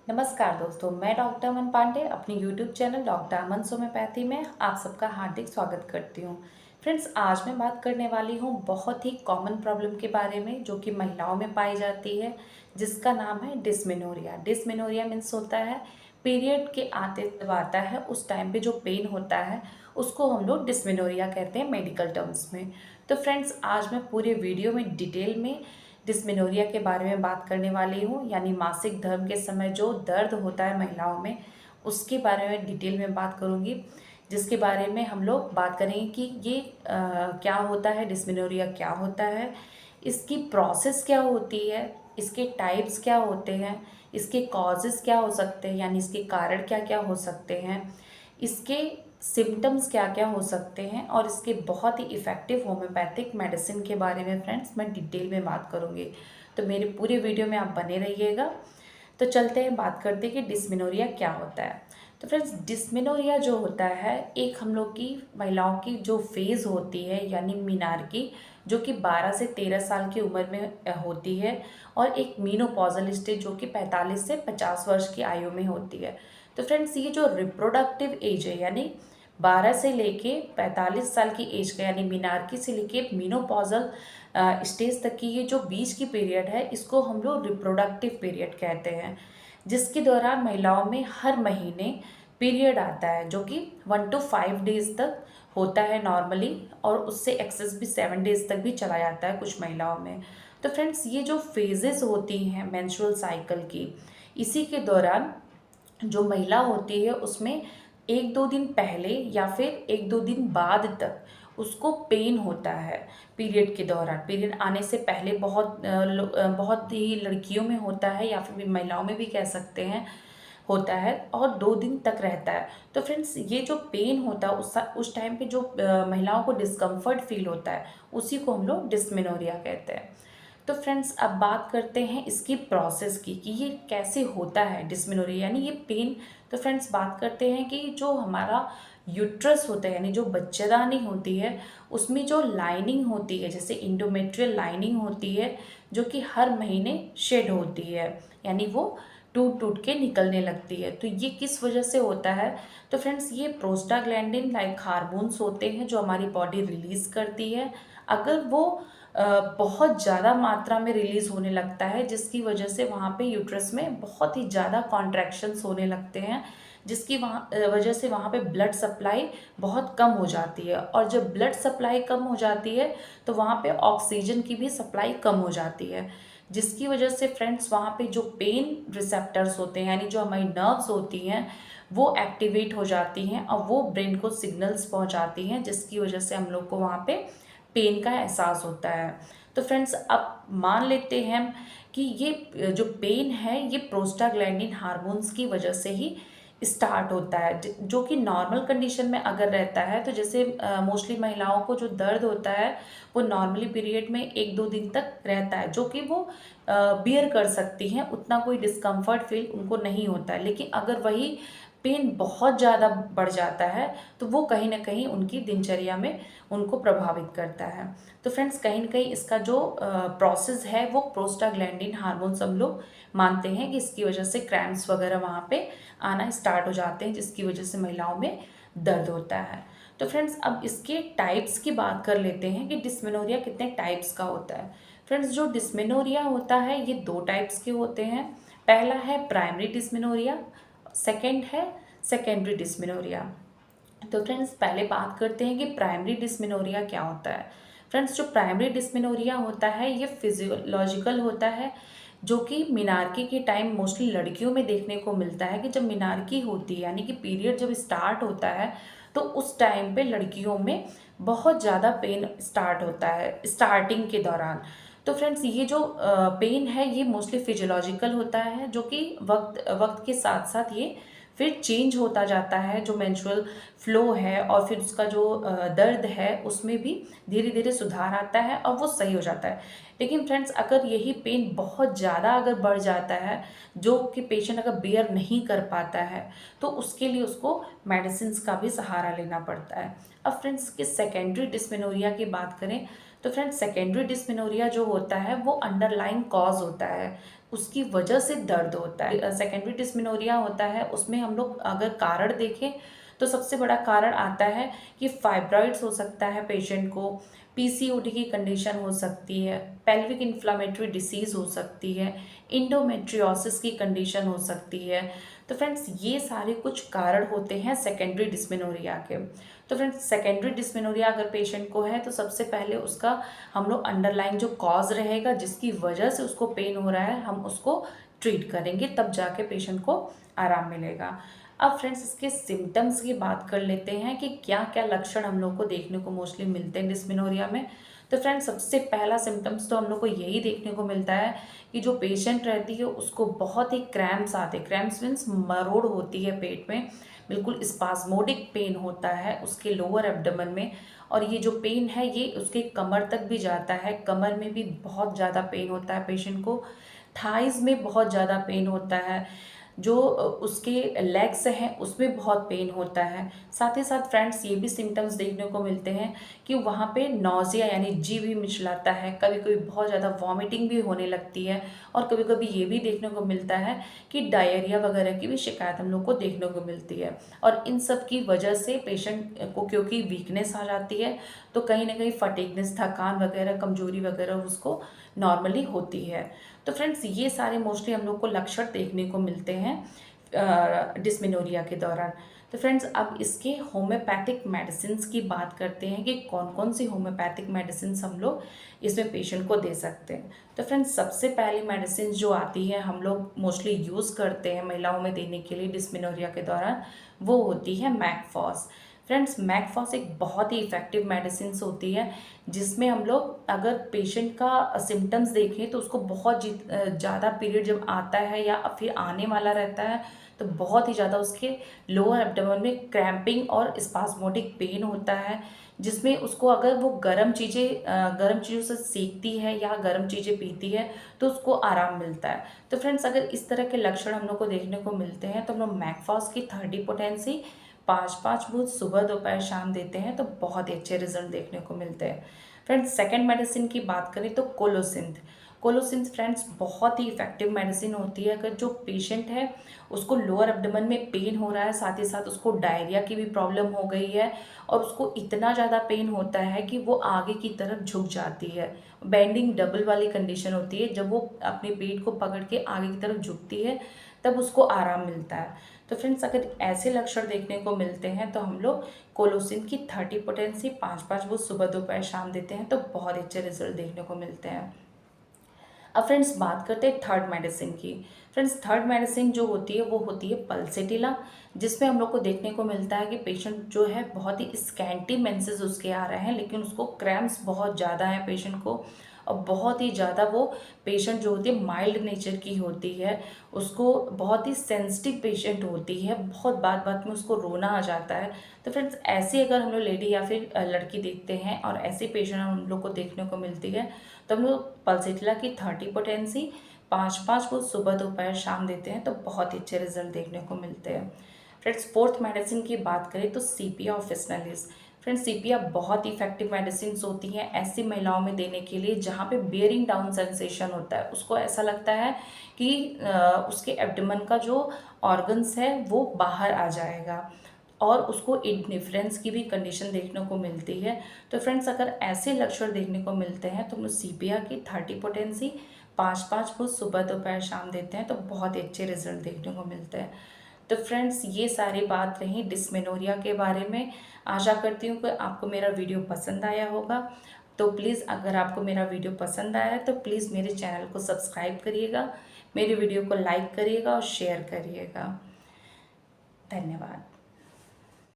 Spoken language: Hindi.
नमस्कार दोस्तों, मैं डॉक्टर अमन पांडे अपनी यूट्यूब चैनल डॉक्टर अमन होम्योपैथी में आप सबका हार्दिक स्वागत करती हूँ। फ्रेंड्स, आज मैं बात करने वाली हूँ बहुत ही कॉमन प्रॉब्लम के बारे में जो कि महिलाओं में पाई जाती है, जिसका नाम है डिस्मेनोरिया। डिस्मेनोरिया मीन्स होता है पीरियड के आते जब आता है उस टाइम पे जो पेन होता है उसको हम लोग डिस्मेनोरिया कहते हैं मेडिकल टर्म्स में। तो फ्रेंड्स, आज मैं पूरे वीडियो में डिटेल में डिस्मेनोरिया के बारे में बात करने वाली हूँ, यानी मासिक धर्म के समय जो दर्द होता है महिलाओं में उसके बारे में डिटेल में बात करूँगी, जिसके बारे में हम लोग बात करेंगे कि ये क्या होता है, डिस्मेनोरिया क्या होता है, इसकी प्रोसेस क्या होती है, इसके टाइप्स क्या होते हैं, इसके कॉजेज़ क्या हो सकते हैं, यानी इसके कारण क्या क्या हो सकते हैं, इसके सिम्टम्स क्या क्या हो सकते हैं और इसके बहुत ही इफ़ेक्टिव होम्योपैथिक मेडिसिन के बारे में फ्रेंड्स मैं डिटेल में बात करूँगी। तो मेरे पूरे वीडियो में आप बने रहिएगा। तो चलते हैं, बात करते हैं कि डिस्मेनोरिया क्या होता है। तो फ्रेंड्स, डिस्मेनोरिया जो होता है एक हम लोग की महिलाओं की जो फेज़ होती है, यानी मीनार्की, जो कि 12 से 13 साल की उम्र में होती है, और एक मीनोपॉजल स्टेज जो कि 45 से 50 वर्ष की आयु में होती है। तो फ्रेंड्स, ये जो रिप्रोडक्टिव एज है, यानी 12 से लेके 45 साल की एज का, यानी मीनार्की से लेके मीनोपॉजल स्टेज तक की ये जो बीच की पीरियड है, इसको हम लोग रिप्रोडक्टिव पीरियड कहते हैं, जिसके दौरान महिलाओं में हर महीने पीरियड आता है जो कि 1 to 5 डेज तक होता है नॉर्मली, और उससे एक्सेस भी 7 डेज तक भी चला जाता है कुछ महिलाओं में। तो फ्रेंड्स, ये जो फेजेस होती हैं मेंस्ट्रुअल साइकिल की, इसी के दौरान जो महिला होती है उसमें 1-2 दिन पहले या फिर 1-2 दिन बाद तक उसको पेन होता है पीरियड के दौरान। पीरियड आने से पहले बहुत ही लड़कियों में होता है या फिर महिलाओं में भी कह सकते हैं होता है, और 2 दिन तक रहता है। तो फ्रेंड्स, ये जो पेन होता है उस टाइम पे जो महिलाओं को डिस्कम्फर्ट फील होता है उसी को हम लोग डिस्मेनोरिया कहते हैं। तो फ्रेंड्स, अब बात करते हैं इसकी प्रोसेस की कि ये कैसे होता है डिस्मेनोरिया, यानी ये पेन। तो फ्रेंड्स, बात करते हैं कि जो हमारा यूट्रस होता है, यानी जो बच्चेदानी होती है, उसमें जो लाइनिंग होती है, जैसे इंडोमेट्रियल लाइनिंग होती है, जो कि हर महीने शेड होती है, यानी वो टूट टूट के निकलने लगती है। तो ये किस वजह से होता है? तो फ्रेंड्स, ये प्रोस्टाग्लैंडिन लाइक हार्मोन्स होते हैं जो हमारी बॉडी रिलीज़ करती है। अगर वो बहुत ज़्यादा मात्रा में रिलीज़ होने लगता है, जिसकी वजह से वहाँ पे यूट्रस में बहुत ही ज़्यादा कॉन्ट्रैक्शंस होने लगते हैं, जिसकी वजह से वहाँ पे ब्लड सप्लाई बहुत कम हो जाती है, और जब ब्लड सप्लाई कम हो जाती है तो वहाँ पे ऑक्सीजन की भी सप्लाई कम हो जाती है, जिसकी वजह से फ्रेंड्स वहाँ पे जो पेन रिसेप्टर्स होते हैं, यानी जो हमारी नर्व्स होती हैं, वो एक्टिवेट हो जाती हैं और वो ब्रेन को सिग्नल्स पहुँचाती हैं, जिसकी वजह से हम लोग को वहाँ पे पेन का एहसास होता है। तो फ्रेंड्स, अब मान लेते हैं कि ये जो पेन है ये प्रोस्टाग्लैंडिन हार्मोन्स की वजह से ही स्टार्ट होता है, जो कि नॉर्मल कंडीशन में अगर रहता है, तो जैसे मोस्टली महिलाओं को जो दर्द होता है वो नॉर्मली पीरियड में 1-2 दिन तक रहता है, जो कि वो बियर कर सकती हैं, उतना कोई डिस्कम्फर्ट फील उनको नहीं होता है। लेकिन अगर वही पेन बहुत ज़्यादा बढ़ जाता है तो वो कहीं ना कहीं उनकी दिनचर्या में उनको प्रभावित करता है। तो फ्रेंड्स, कहीं ना कहीं इसका जो प्रोसेस है वो प्रोस्टाग्लैंडिन हार्मोन्स हम लोग मानते हैं कि इसकी वजह से क्रैम्प्स वगैरह वहाँ पे आना स्टार्ट हो जाते हैं, जिसकी वजह से महिलाओं में दर्द होता है। तो फ्रेंड्स, अब इसके टाइप्स की बात कर लेते हैं कि डिस्मेनोरिया कितने टाइप्स का होता है। फ्रेंड्स, जो डिस्मेनोरिया होता है ये 2 टाइप्स के होते हैं। पहला है प्राइमरी डिस्मेनोरिया, सेकेंड है सेकेंडरी डिस्मेनोरिया। तो फ्रेंड्स, पहले बात करते हैं कि प्राइमरी डिस्मेनोरिया क्या होता है। फ्रेंड्स, जो प्राइमरी डिस्मेनोरिया होता है ये फिजियोलॉजिकल होता है, जो कि मिनार्की के टाइम मोस्टली लड़कियों में देखने को मिलता है कि जब मिनार्की होती है, यानी कि पीरियड जब स्टार्ट होता है, तो उस टाइम पे लड़कियों में बहुत ज़्यादा पेन स्टार्ट होता है स्टार्टिंग के दौरान। तो फ्रेंड्स, ये जो पेन है ये मोस्टली फिजियोलॉजिकल होता है, जो कि वक्त वक्त के साथ साथ ये फिर चेंज होता जाता है, जो मेंस्ट्रुअल फ्लो है और फिर उसका जो दर्द है उसमें भी धीरे धीरे सुधार आता है और वो सही हो जाता है। लेकिन फ्रेंड्स, अगर यही पेन बहुत ज़्यादा अगर बढ़ जाता है, जो कि पेशेंट अगर बेयर नहीं कर पाता है, तो उसके लिए उसको मेडिसिन का भी सहारा लेना पड़ता है। अब फ्रेंड्स, कि सेकेंडरी डिस्मेनोरिया की बात करें, तो फ्रेंड्स सेकेंडरी डिस्मेनोरिया जो होता है वो अंडरलाइन कॉज होता है, उसकी वजह से दर्द होता है। सेकेंडरी डिस्मेनोरिया होता है, उसमें हम लोग अगर कारण देखें तो सबसे बड़ा कारण आता है कि फाइब्रॉइड्स हो सकता है पेशेंट को, पीसीओडी की कंडीशन हो सकती है, पेल्विक इन्फ्लामेटरी डिसीज़ हो सकती है, इंडोमेट्रियोसिस की कंडीशन हो सकती है। तो फ्रेंड्स ये सारे कुछ कारण होते हैं सेकेंडरी डिस्मेनोरिया के। तो फ्रेंड्स सेकेंडरी डिस्मेनोरिया अगर पेशेंट को है तो सबसे पहले उसका हम लोग अंडरलाइन जो कॉज रहेगा जिसकी वजह से उसको पेन हो रहा है हम उसको ट्रीट करेंगे, तब जाके पेशेंट को आराम मिलेगा। अब फ्रेंड्स इसके सिम्टम्स की बात कर लेते हैं कि क्या क्या लक्षण हम लोग को देखने को मोस्टली मिलते हैं डिस्मेनोरिया में। तो फ्रेंड्स सबसे पहला सिम्टम्स तो हम लोग को यही देखने को मिलता है कि जो पेशेंट रहती है उसको बहुत ही क्रैम्प्स आते हैं। क्रैम्प्स मीन्स मरोड़ होती है पेट में, बिल्कुल स्पास्मोडिक पेन होता है उसके लोअर एब्डोमेन में, और ये जो पेन है ये उसके कमर तक भी जाता है। कमर में भी बहुत ज़्यादा पेन होता है पेशेंट को, थाइज़ में बहुत ज़्यादा पेन होता है, जो उसके लेग्स हैं उसमें बहुत पेन होता है। साथ ही साथ फ्रेंड्स ये भी सिम्टम्स देखने को मिलते हैं कि वहाँ पे नौजिया यानी जी भी मिचलाता है, कभी कभी बहुत ज़्यादा वॉमिटिंग भी होने लगती है, और कभी कभी ये भी देखने को मिलता है कि डायरिया वगैरह की भी शिकायत हम लोग को देखने को मिलती है। और इन सब की वजह से पेशेंट को क्योंकि वीकनेस आ जाती है तो कहीं ना कहीं फटीगनेस, थकान वगैरह, कमजोरी वगैरह उसको नॉर्मली होती है। तो फ्रेंड्स ये सारे मोस्टली हम लोग को लक्षण देखने को मिलते हैं डिस्मेनोरिया के दौरान। तो फ्रेंड्स अब इसके होम्योपैथिक मेडिसिन की बात करते हैं कि कौन कौन सी होम्योपैथिक मेडिसिन हम लोग इसमें पेशेंट को दे सकते हैं। तो फ्रेंड्स सबसे पहली मेडिसिन जो आती है हम लोग मोस्टली यूज़ करते हैं महिलाओं में देने के लिए डिस्मेनोरिया के दौरान, वो होती है मैकफॉस। फ्रेंड्स मैकफॉस एक बहुत ही इफ़ेक्टिव मेडिसिन होती है जिसमें हम लोग अगर पेशेंट का सिम्टम्स देखें तो उसको बहुत ज़्यादा पीरियड जब आता है या फिर आने वाला रहता है तो बहुत ही ज़्यादा उसके लोअर एब्डोमेन में क्रैम्पिंग और स्पास्मोडिक पेन होता है, जिसमें उसको अगर वो गर्म चीज़ों से सेकती है या गर्म चीज़ें पीती है तो उसको आराम मिलता है। तो फ्रेंड्स अगर इस तरह के लक्षण हम लोग को देखने को मिलते हैं तो हम लोग मैकफॉस की 30 पोटेंसी 5-5 बूंद सुबह दोपहर शाम देते हैं तो बहुत ही अच्छे रिजल्ट देखने को मिलते हैं। फ्रेंड्स सेकंड मेडिसिन की बात करें तो कोलोसिंथ। कोलोसिंथ फ्रेंड्स बहुत ही इफेक्टिव मेडिसिन होती है। अगर जो पेशेंट है उसको लोअर एब्डोमेन में पेन हो रहा है, साथ ही साथ उसको डायरिया की भी प्रॉब्लम हो गई है और उसको इतना ज़्यादा पेन होता है कि वो आगे की तरफ झुक जाती है, बेंडिंग डबल वाली कंडीशन होती है, जब वो अपने पेट को पकड़ के आगे की तरफ झुकती है तब उसको आराम मिलता है। तो फ्रेंड्स अगर ऐसे लक्षण देखने को मिलते हैं तो हम लोग कोलोसिन की 30 पोटेंसी 5-5 वो सुबह दोपहर शाम देते हैं तो बहुत अच्छे रिजल्ट देखने को मिलते हैं। अब फ्रेंड्स बात करते हैं थर्ड मेडिसिन की। फ्रेंड्स थर्ड मेडिसिन जो होती है वो होती है पल्सेटिला, जिसमें हम लोग को देखने को मिलता है कि पेशेंट जो है बहुत ही स्कैंटी मेंसेस उसके आ रहे हैं, लेकिन उसको क्रैम्प्स बहुत ज़्यादा है पेशेंट को, और बहुत ही ज़्यादा वो पेशेंट जो होती है माइल्ड नेचर की होती है, उसको बहुत ही सेंसिटिव पेशेंट होती है, बहुत बात बात में उसको रोना आ जाता है। तो फ्रेंड्स ऐसी अगर हम लोग लेडी या फिर लड़की देखते हैं और ऐसी पेशेंट हम लोग को देखने को मिलती है तो हम लोग पल्सेटिला की 30 पोटेंसी 5-5 को सुबह दोपहर शाम देते हैं तो बहुत ही अच्छे रिजल्ट देखने को मिलते हैं। फ्रेंड्स फोर्थ मेडिसिन की बात करें तो सीपिया ऑफिसनालिस। फ्रेंड्स सीपिया बहुत ही इफेक्टिव मेडिसिन होती हैं ऐसी महिलाओं में देने के लिए जहाँ पे बियरिंग डाउन सेंसेशन होता है, उसको ऐसा लगता है कि उसके एब्डोमेन का जो ऑर्गन्स है वो बाहर आ जाएगा और उसको इंडिफरेंस की भी कंडीशन देखने को मिलती है। तो फ्रेंड्स अगर ऐसे लक्षण देखने को मिलते हैं तो हम सीपिया की 30 पोटेंसी 5-5 को सुबह दोपहर शाम देते हैं तो बहुत ही अच्छे रिजल्ट देखने को मिलते हैं। तो फ्रेंड्स ये सारी बात रही डिस्मेनोरिया के बारे में। आशा करती हूँ कि आपको मेरा वीडियो पसंद आया होगा। तो प्लीज़ अगर आपको मेरा वीडियो पसंद आया है तो प्लीज़ मेरे चैनल को सब्सक्राइब करिएगा, मेरे वीडियो को लाइक करिएगा और शेयर करिएगा। धन्यवाद।